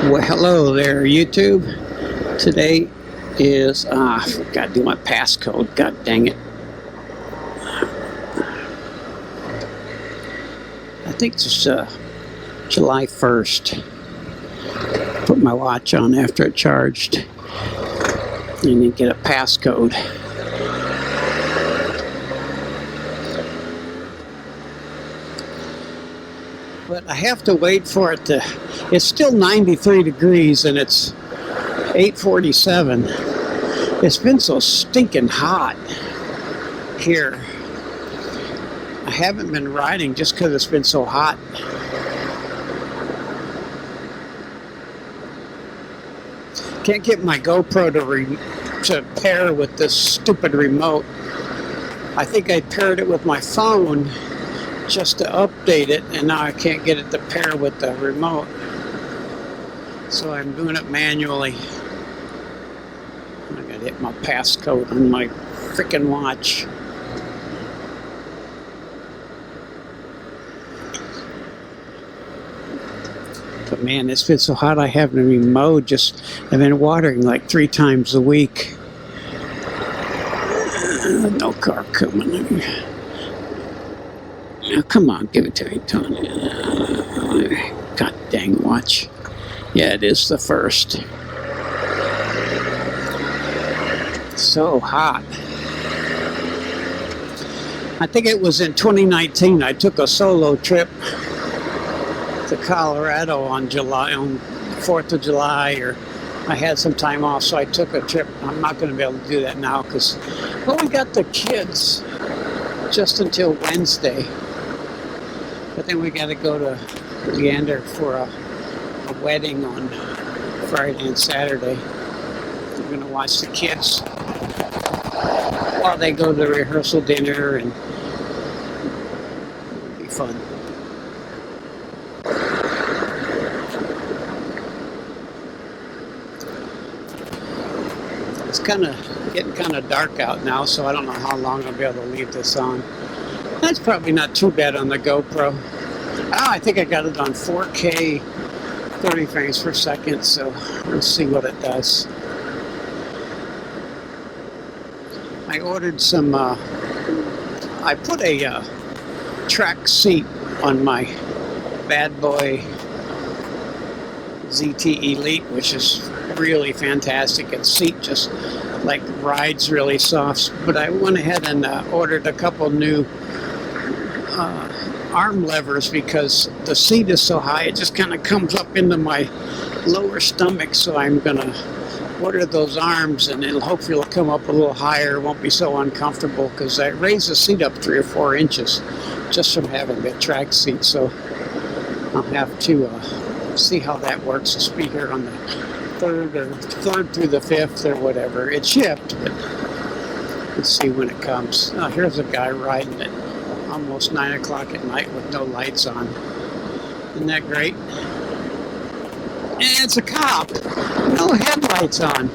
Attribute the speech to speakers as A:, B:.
A: Well, hello there, YouTube. Today is, I forgot to do my passcode. God dang it. I think it's July 1st. Put my watch on after it charged and then get a passcode. But I have to wait for it to, it's still 93 degrees and it's 8:47. It's been so stinking hot here. I haven't been riding just because it's been so hot. Can't get my GoPro to pair with this stupid remote. I think I paired it with my phone just to update it, and now I can't get it to pair with the remote. So I'm doing it manually. I gotta hit my passcode on my freaking watch. But man, it's been so hot I haven't even mowed. I've been watering like 3 times a week. No car coming. Now, come on, give it to me, Tony. God dang watch. Yeah, it is the 1st. So hot. I think it was in 2019. I took a solo trip to Colorado on 4th of July, or I had some time off, so I took a trip. I'm not going to be able to do that now because, well, we got the kids just until Wednesday. But then we got to go to Leander for a wedding on Friday and Saturday. We're going to watch the kids while they go to the rehearsal dinner, and it'll be fun. It's getting kind of dark out now, so I don't know how long I'll be able to leave this on. That's probably not too bad on the GoPro. I think I got it on 4K, 30 frames per second, so we'll see what it does. I ordered some, I put a Trike seat on my bad boy ZT Elite, which is really fantastic. Its seat just like rides really soft, but I went ahead and ordered a couple new arm levers because the seat is so high it just kind of comes up into my lower stomach, so I'm gonna order those arms, and hopefully it'll come up a little higher. It won't be so uncomfortable because I raised the seat up 3 or 4 inches just from having the Trike seat, so I'll have to see how that works. It's be here on the 3rd through the 5th or whatever. It shipped, but let's see when it comes. Oh, here's a guy riding it almost 9 o'clock at night with no lights on. Isn't that great? And it's a cop. No headlights on.